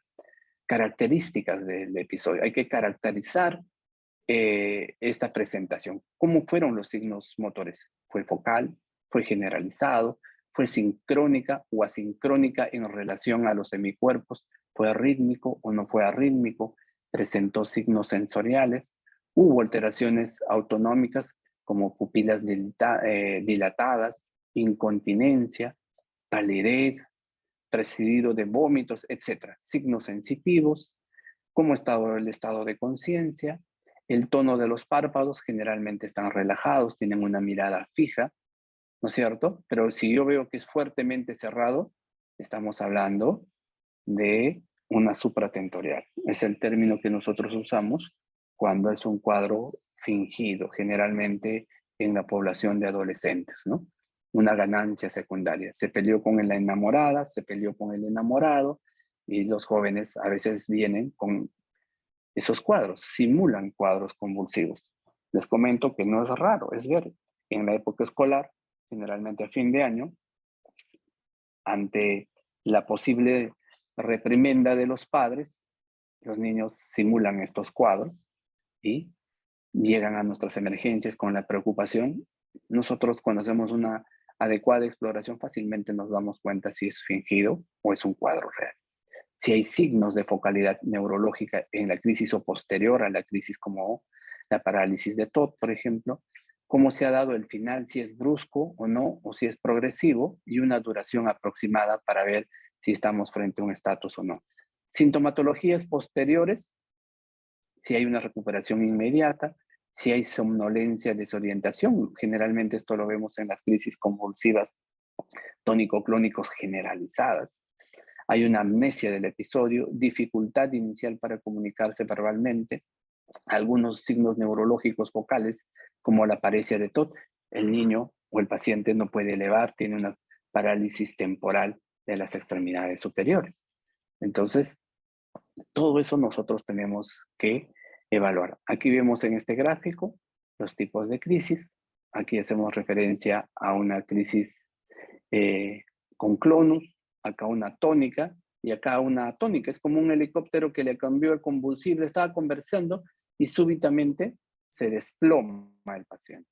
Características del episodio. Hay que caracterizar esta presentación. ¿Cómo fueron los signos motores? ¿Fue focal? ¿Fue generalizado? ¿Fue sincrónica o asincrónica en relación a los semicuerpos? ¿Fue arrítmico o no fue arrítmico? ¿Presentó signos sensoriales? ¿Hubo alteraciones autonómicas como pupilas dilatadas, incontinencia, palidez, precedido de vómitos, etcétera? Signos sensitivos, cómo estaba el estado de conciencia, el tono de los párpados generalmente están relajados, tienen una mirada fija, ¿no es cierto? Pero si yo veo que es fuertemente cerrado, estamos hablando de una supratentorial. Es el término que nosotros usamos cuando es un cuadro fingido, generalmente en la población de adolescentes, ¿no? Una ganancia secundaria. Se peleó con la enamorada, se peleó con el enamorado, y los jóvenes a veces vienen con esos cuadros, simulan cuadros convulsivos. Les comento que no es raro, es ver en la época escolar, generalmente a fin de año, ante la posible reprimenda de los padres, los niños simulan estos cuadros y llegan a nuestras emergencias con la preocupación Nosotros cuando hacemos una adecuada exploración fácilmente nos damos cuenta si es fingido o es un cuadro real. Si hay signos de focalidad neurológica en la crisis o posterior a la crisis, como la parálisis de Todd, por ejemplo, cómo se ha dado el final, si es brusco o no, o si es progresivo, y una duración aproximada para ver si estamos frente a un estatus o no. Sintomatologías posteriores, si hay una recuperación inmediata, si hay somnolencia, desorientación. Generalmente esto lo vemos en las crisis convulsivas tónico-clónicos generalizadas. Hay una amnesia del episodio, dificultad inicial para comunicarse verbalmente, algunos signos neurológicos focales, como la paresia de Todd. El niño o el paciente no puede elevar, tiene una parálisis temporal de las extremidades superiores. Entonces, todo eso nosotros tenemos que evaluar. Aquí vemos en este gráfico los tipos de crisis. Aquí hacemos referencia a una crisis con clonus, acá una tónica y acá una atónica. Es como un helicóptero que le cambió el combustible, estaba conversando y súbitamente se desploma el paciente.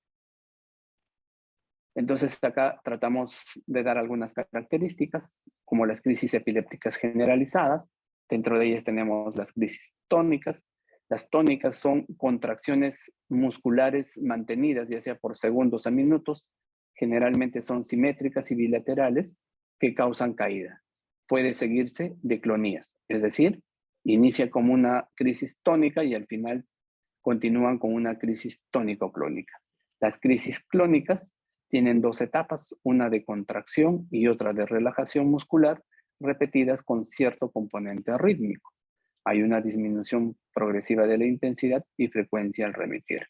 Entonces acá tratamos de dar algunas características, como las crisis epilépticas generalizadas. Dentro de ellas tenemos las crisis tónicas. Las tónicas son contracciones musculares mantenidas, ya sea por segundos a minutos. Generalmente son simétricas y bilaterales que causan caída. Puede seguirse de clonías, es decir, inicia como una crisis tónica y al final continúan con una crisis tónico-clónica. Las crisis clónicas tienen dos etapas, una de contracción y otra de relajación muscular, repetidas con cierto componente rítmico. Hay una disminución progresiva de la intensidad y frecuencia al remitir.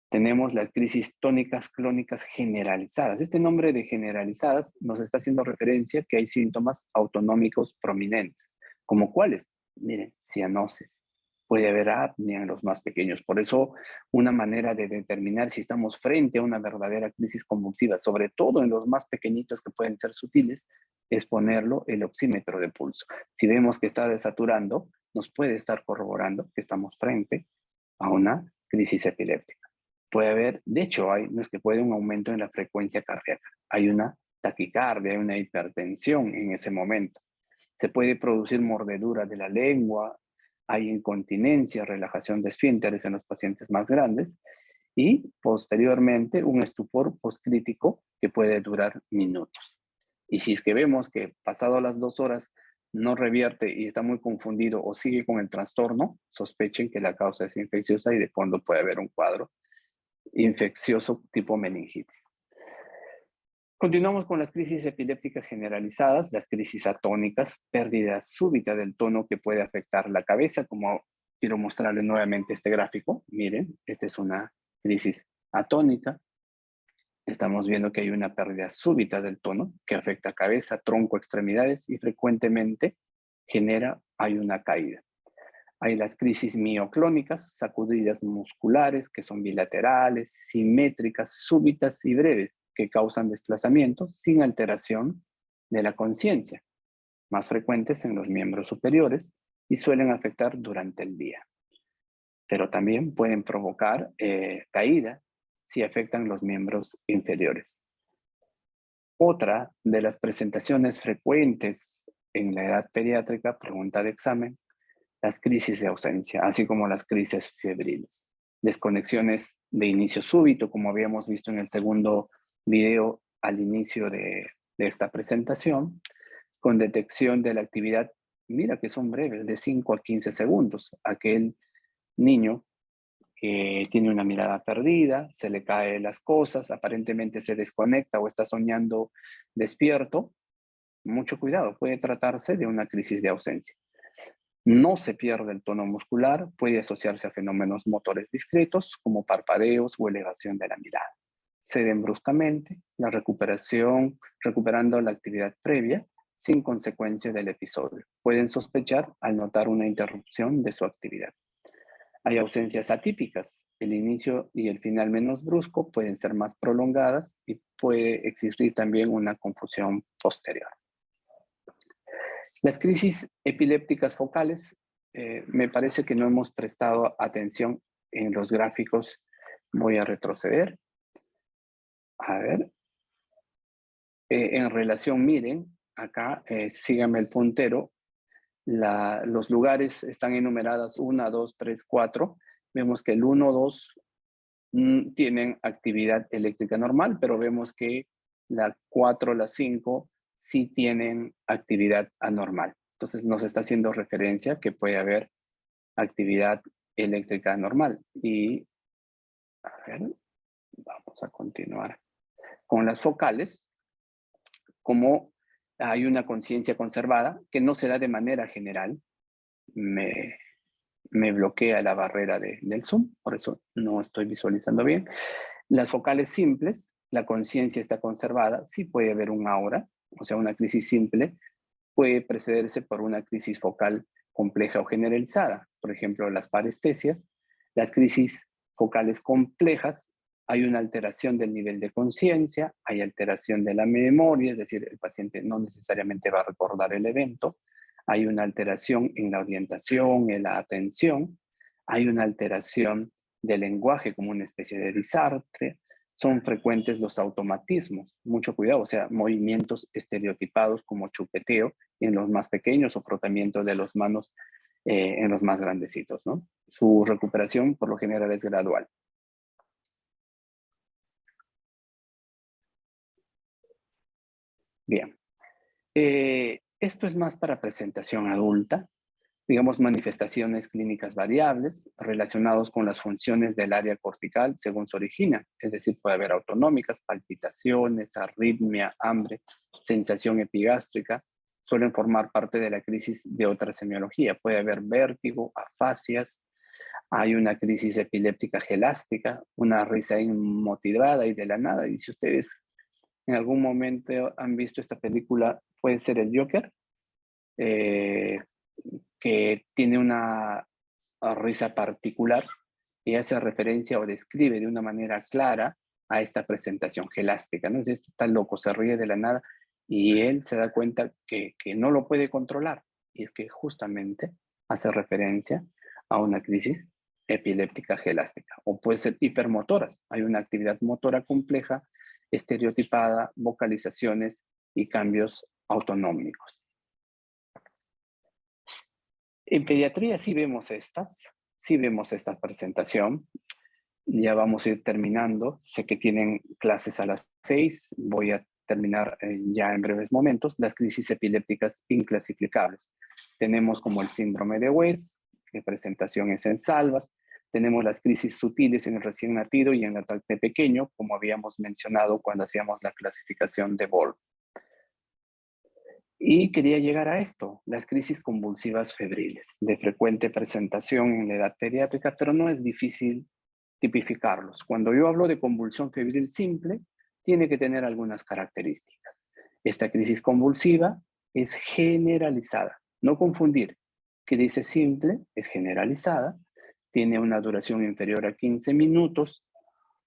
Tenemos las crisis tónicas clónicas generalizadas. Este nombre de generalizadas nos está haciendo referencia que hay síntomas autonómicos prominentes. ¿Como cuáles? Miren, cianosis. Puede haber apnea en los más pequeños. Por eso, una manera de determinar si estamos frente a una verdadera crisis convulsiva, sobre todo en los más pequeñitos que pueden ser sutiles, es ponerlo el oxímetro de pulso. Si vemos que está desaturando, nos puede estar corroborando que estamos frente a una crisis epiléptica. Puede haber, de hecho, no es que puede un aumento en la frecuencia cardíaca, hay una taquicardia, hay una hipertensión en ese momento. Se puede producir mordedura de la lengua, hay incontinencia, relajación de esfínteres en los pacientes más grandes y posteriormente un estupor postcrítico que puede durar minutos. Y si es que vemos que pasado las 2 horas no revierte y está muy confundido o sigue con el trastorno, sospechen que la causa es infecciosa y de fondo puede haber un cuadro infeccioso tipo meningitis. Continuamos con las crisis epilépticas generalizadas, las crisis atónicas, pérdida súbita del tono que puede afectar la cabeza, como quiero mostrarles nuevamente este gráfico. Miren, esta es una crisis atónica. Estamos viendo que hay una pérdida súbita del tono que afecta cabeza, tronco, extremidades y frecuentemente hay una caída. Hay las crisis mioclónicas, sacudidas musculares que son bilaterales, simétricas, súbitas y breves, que causan desplazamiento sin alteración de la conciencia, más frecuentes en los miembros superiores y suelen afectar durante el día. Pero también pueden provocar caída si afectan los miembros inferiores. Otra de las presentaciones frecuentes en la edad pediátrica, pregunta de examen, las crisis de ausencia, así como las crisis febriles. Desconexiones de inicio súbito, como habíamos visto en el segundo video al inicio de esta presentación, con detección de la actividad, mira que son breves, de 5 a 15 segundos. Aquel niño que tiene una mirada perdida, se le caen las cosas, aparentemente se desconecta o está soñando despierto, mucho cuidado, puede tratarse de una crisis de ausencia. No se pierde el tono muscular, puede asociarse a fenómenos motores discretos como parpadeos o elevación de la mirada. Ceden bruscamente, recuperando la actividad previa sin consecuencia del episodio. Pueden sospechar al notar una interrupción de su actividad. Hay ausencias atípicas. El inicio y el final menos brusco pueden ser más prolongadas y puede existir también una confusión posterior. Las crisis epilépticas focales, me parece que no hemos prestado atención en los gráficos. Voy a retroceder. A ver, en relación, miren, acá, síganme el puntero, los lugares están enumeradas 1, 2, 3, 4. Vemos que el 1, 2 tienen actividad eléctrica normal, pero vemos que la 4, la 5 sí tienen actividad anormal. Entonces nos está haciendo referencia que puede haber actividad eléctrica normal. Y, a ver, vamos a continuar con las focales. Como hay una conciencia conservada que no se da de manera general, me bloquea la barrera del Zoom, por eso no estoy visualizando bien. Las focales simples, la conciencia está conservada, sí puede haber un aura, o sea, una crisis simple puede precederse por una crisis focal compleja o generalizada. Por ejemplo, las parestesias, las crisis focales complejas, hay una alteración del nivel de conciencia, hay alteración de la memoria, es decir, el paciente no necesariamente va a recordar el evento, hay una alteración en la orientación, en la atención, hay una alteración del lenguaje como una especie de disartre, son frecuentes los automatismos, mucho cuidado, o sea, movimientos estereotipados como chupeteo en los más pequeños o frotamiento de las manos en los más grandecitos, ¿no? Su recuperación por lo general es gradual. Bien. Esto es más para presentación adulta, digamos manifestaciones clínicas variables relacionados con las funciones del área cortical según se origina, es decir, puede haber autonómicas, palpitaciones, arritmia, hambre, sensación epigástrica, suelen formar parte de la crisis de otra semiología, puede haber vértigo, afasias, hay una crisis epiléptica gelástica, una risa inmotivada y de la nada, y si ustedes en algún momento han visto esta película, puede ser el Joker, que tiene una risa particular y hace referencia o describe de una manera clara a esta presentación gelástica, ¿no? Este está loco, se ríe de la nada y él se da cuenta que no lo puede controlar y es que justamente hace referencia a una crisis epiléptica gelástica o puede ser hipermotoras. Hay una actividad motora compleja, estereotipada, vocalizaciones y cambios autonómicos. En pediatría sí vemos esta presentación. Ya vamos a ir terminando. Sé que tienen clases a las 6. Voy a terminar ya en breves momentos. Las crisis epilépticas inclasificables. Tenemos como el síndrome de West, que presentación es en salvas. Tenemos las crisis sutiles en el recién nacido y en el lactante pequeño, como habíamos mencionado cuando hacíamos la clasificación de Ball. Y quería llegar a esto, las crisis convulsivas febriles, de frecuente presentación en la edad pediátrica, pero no es difícil tipificarlos. Cuando yo hablo de convulsión febril simple, tiene que tener algunas características. Esta crisis convulsiva es generalizada, no confundir, que dice simple, es generalizada, tiene una duración inferior a 15 minutos,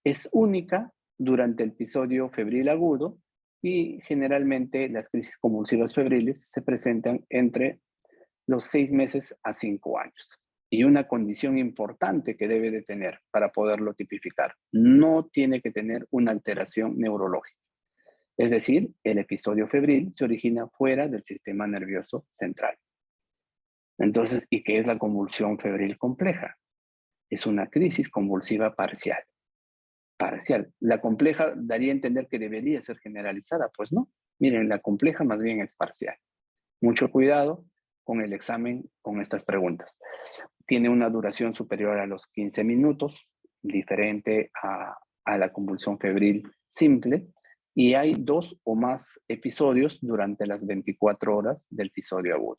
es única durante el episodio febril agudo y generalmente las crisis convulsivas febriles se presentan entre los 6 meses a 5 años. Y una condición importante que debe de tener para poderlo tipificar, no tiene que tener una alteración neurológica. Es decir, el episodio febril se origina fuera del sistema nervioso central. Entonces, ¿y qué es la convulsión febril compleja? Es una crisis convulsiva parcial. La compleja daría a entender que debería ser generalizada, pues no. Miren, la compleja más bien es parcial. Mucho cuidado con el examen con estas preguntas. Tiene una duración superior a los 15 minutos, diferente a la convulsión febril simple, y hay 2 o más episodios durante las 24 horas del episodio agudo.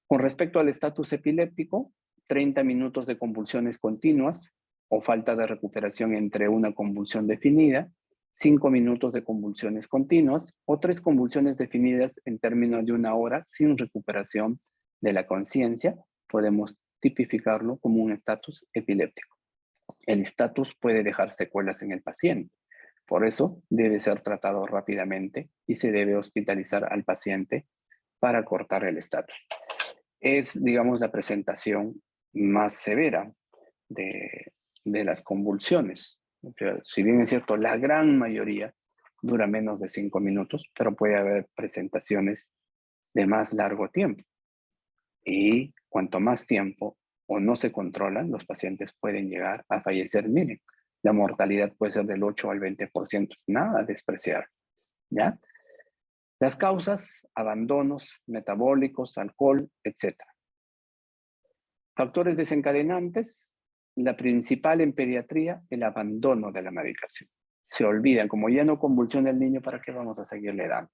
Con respecto al estatus epiléptico, 30 minutos de convulsiones continuas o falta de recuperación entre una convulsión definida, 5 minutos de convulsiones continuas o 3 convulsiones definidas en términos de 1 hora sin recuperación de la conciencia, podemos tipificarlo como un estatus epiléptico. El estatus puede dejar secuelas en el paciente, por eso debe ser tratado rápidamente y se debe hospitalizar al paciente para cortar el estatus. Es, digamos, la presentación más severa de las convulsiones. Pero si bien es cierto, la gran mayoría dura menos de 5 minutos, pero puede haber presentaciones de más largo tiempo. Y cuanto más tiempo o no se controlan, los pacientes pueden llegar a fallecer. Miren, la mortalidad puede ser del 8 al 20%, es nada despreciar, ¿ya? Las causas, abandonos metabólicos, alcohol, etc. Factores desencadenantes, la principal en pediatría, el abandono de la medicación. Se olvidan, como ya no convulsiona el niño, ¿para qué vamos a seguirle dando?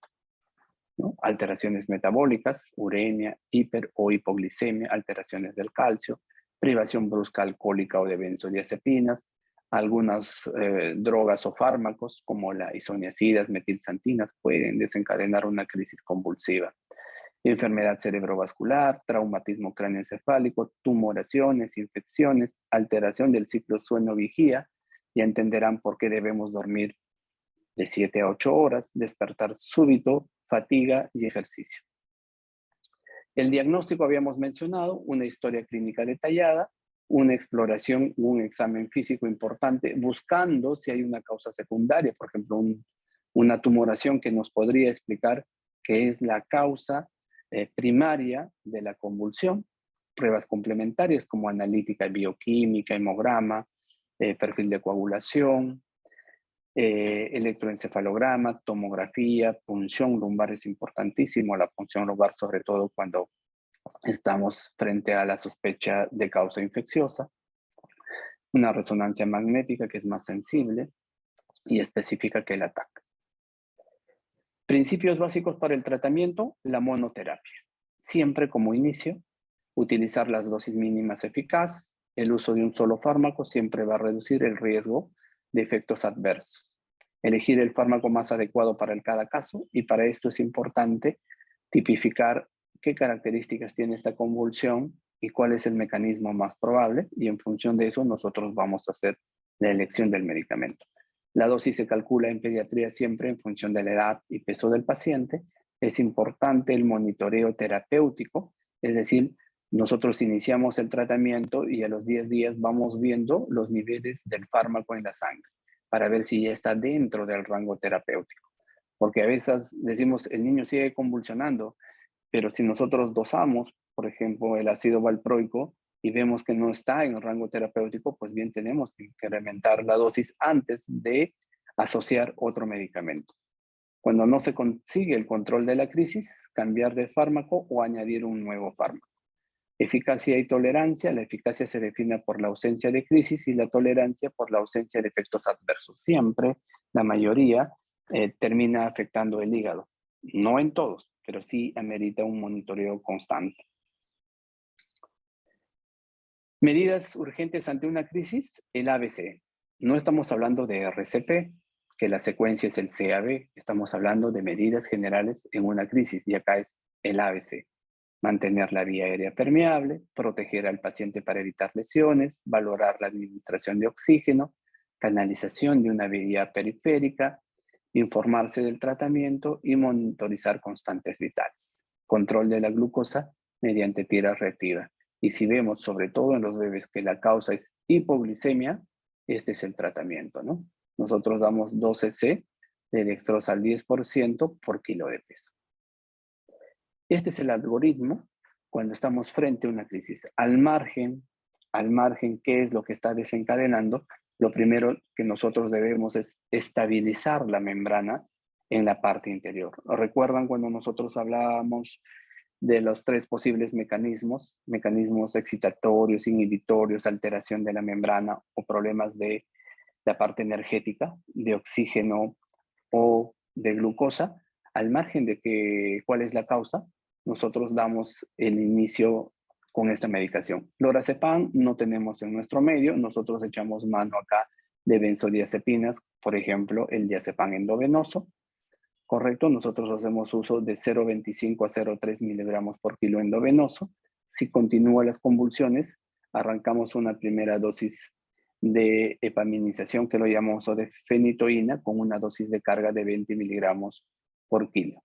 ¿No? Alteraciones metabólicas, uremia, hiper o hipoglicemia, alteraciones del calcio, privación brusca alcohólica o de benzodiazepinas, algunas drogas o fármacos como la isoniazidas, metilxantinas pueden desencadenar una crisis convulsiva. Enfermedad cerebrovascular, traumatismo cráneoencefálico, tumoraciones, infecciones, alteración del ciclo sueño-vigía. Ya entenderán por qué debemos dormir de 7 a 8 horas, despertar súbito, fatiga y ejercicio. El diagnóstico habíamos mencionado, una historia clínica detallada, una exploración, un examen físico importante, buscando si hay una causa secundaria, por ejemplo, una tumoración que nos podría explicar qué es la causa primaria de la convulsión, pruebas complementarias como analítica bioquímica, hemograma, perfil de coagulación, electroencefalograma, tomografía, punción lumbar es importantísimo, la punción lumbar sobre todo cuando estamos frente a la sospecha de causa infecciosa, una resonancia magnética que es más sensible y específica que el ataque. Principios básicos para el tratamiento, la monoterapia. Siempre como inicio, utilizar las dosis mínimas eficaces, el uso de un solo fármaco siempre va a reducir el riesgo de efectos adversos. Elegir el fármaco más adecuado para cada caso y para esto es importante tipificar qué características tiene esta convulsión y cuál es el mecanismo más probable y en función de eso nosotros vamos a hacer la elección del medicamento. La dosis se calcula en pediatría siempre en función de la edad y peso del paciente. Es importante el monitoreo terapéutico, es decir, nosotros iniciamos el tratamiento y a los 10 días vamos viendo los niveles del fármaco en la sangre para ver si ya está dentro del rango terapéutico. Porque a veces decimos, el niño sigue convulsionando, pero si nosotros dosamos, por ejemplo, el ácido valproico y vemos que no está en el rango terapéutico, pues bien tenemos que incrementar la dosis antes de asociar otro medicamento. Cuando no se consigue el control de la crisis, cambiar de fármaco o añadir un nuevo fármaco. Eficacia y tolerancia. La eficacia se define por la ausencia de crisis y la tolerancia por la ausencia de efectos adversos. Siempre, la mayoría, termina afectando el hígado. No en todos, pero sí amerita un monitoreo constante. Medidas urgentes ante una crisis, el ABC. No estamos hablando de RCP, que la secuencia es el CAB. Estamos hablando de medidas generales en una crisis y acá es el ABC. Mantener la vía aérea permeable, proteger al paciente para evitar lesiones, valorar la administración de oxígeno, canalización de una vía periférica, informarse del tratamiento y monitorizar constantes vitales. Control de la glucosa mediante tira reactiva. Y si vemos, sobre todo en los bebés, que la causa es hipoglicemia, este es el tratamiento, ¿no? Nosotros damos 12 C de dextrosa al 10% por kilo de peso. Este es el algoritmo cuando estamos frente a una crisis. Al margen, ¿qué es lo que está desencadenando? Lo primero que nosotros debemos es estabilizar la membrana en la parte interior. ¿Recuerdan cuando nosotros hablábamos de los 3 posibles mecanismos? Mecanismos excitatorios, inhibitorios, alteración de la membrana o problemas de la parte energética, de oxígeno o de glucosa. Al margen de cuál es la causa, nosotros damos el inicio con esta medicación. Lorazepam no tenemos en nuestro medio, nosotros echamos mano acá de benzodiazepinas, por ejemplo, el diazepam endovenoso, ¿correcto? Nosotros hacemos uso de 0,25 a 0,3 miligramos por kilo endovenoso. Si continúan las convulsiones, arrancamos una primera dosis de epaminización que lo llamamos o de fenitoína con una dosis de carga de 20 miligramos por kilo.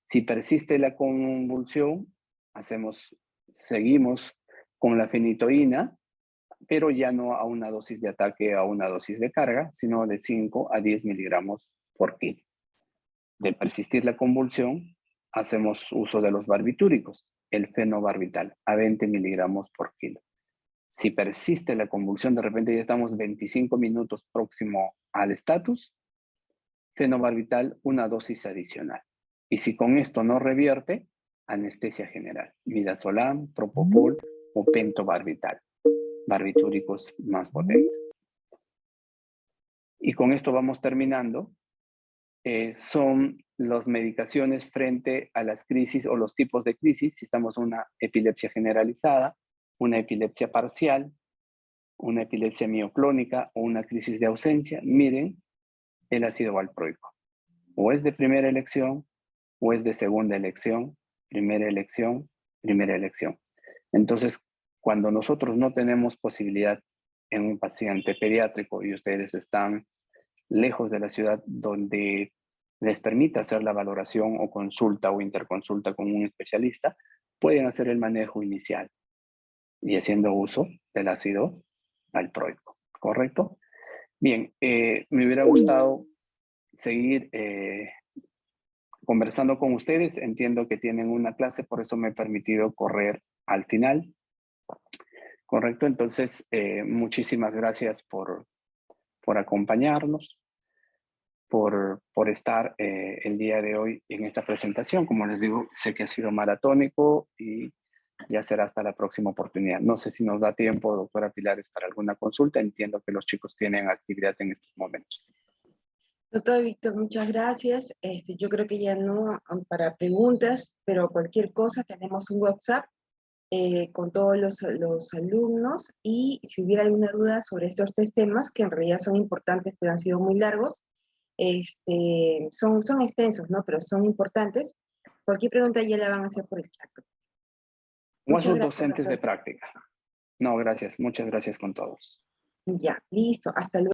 Si persiste la convulsión, seguimos con la fenitoína, pero ya no a una dosis de ataque, a una dosis de carga, sino de 5 a 10 miligramos por kilo. De persistir la convulsión, hacemos uso de los barbitúricos, el fenobarbital, a 20 miligramos por kilo. Si persiste la convulsión, de repente ya estamos 25 minutos próximo al estatus, fenobarbital, una dosis adicional. Y si con esto no revierte, anestesia general, midazolam, propofol o pentobarbital, barbitúricos más potentes. Y con esto vamos terminando. Son las medicaciones frente a las crisis o los tipos de crisis, si estamos en una epilepsia generalizada, una epilepsia parcial, una epilepsia mioclónica o una crisis de ausencia. Miren el ácido valproico. O es de primera elección o es de segunda elección, primera elección, primera elección. Entonces, cuando nosotros no tenemos posibilidad en un paciente pediátrico y ustedes están lejos de la ciudad donde les permita hacer la valoración o consulta o interconsulta con un especialista, pueden hacer el manejo inicial y haciendo uso del ácido valproico, ¿correcto? Bien, me hubiera gustado seguir conversando con ustedes. Entiendo que tienen una clase, por eso me he permitido correr al final, ¿correcto? Entonces, muchísimas gracias por acompañarnos. Por estar el día de hoy en esta presentación. Como les digo, sé que ha sido maratónico y ya será hasta la próxima oportunidad. No sé si nos da tiempo, doctora Pilares, para alguna consulta. Entiendo que los chicos tienen actividad en estos momentos. Doctor Víctor, muchas gracias. Yo creo que ya no para preguntas, pero cualquier cosa tenemos un WhatsApp con todos los alumnos, y si hubiera alguna duda sobre estos tres temas, que en realidad son importantes, pero han sido muy largos, son extensos, ¿no? Pero son importantes. Cualquier pregunta ya la van a hacer por el chat. O a Muchas sus gracias, docentes de doctor. práctica. No, gracias. Muchas gracias con todos. Ya, listo. Hasta luego.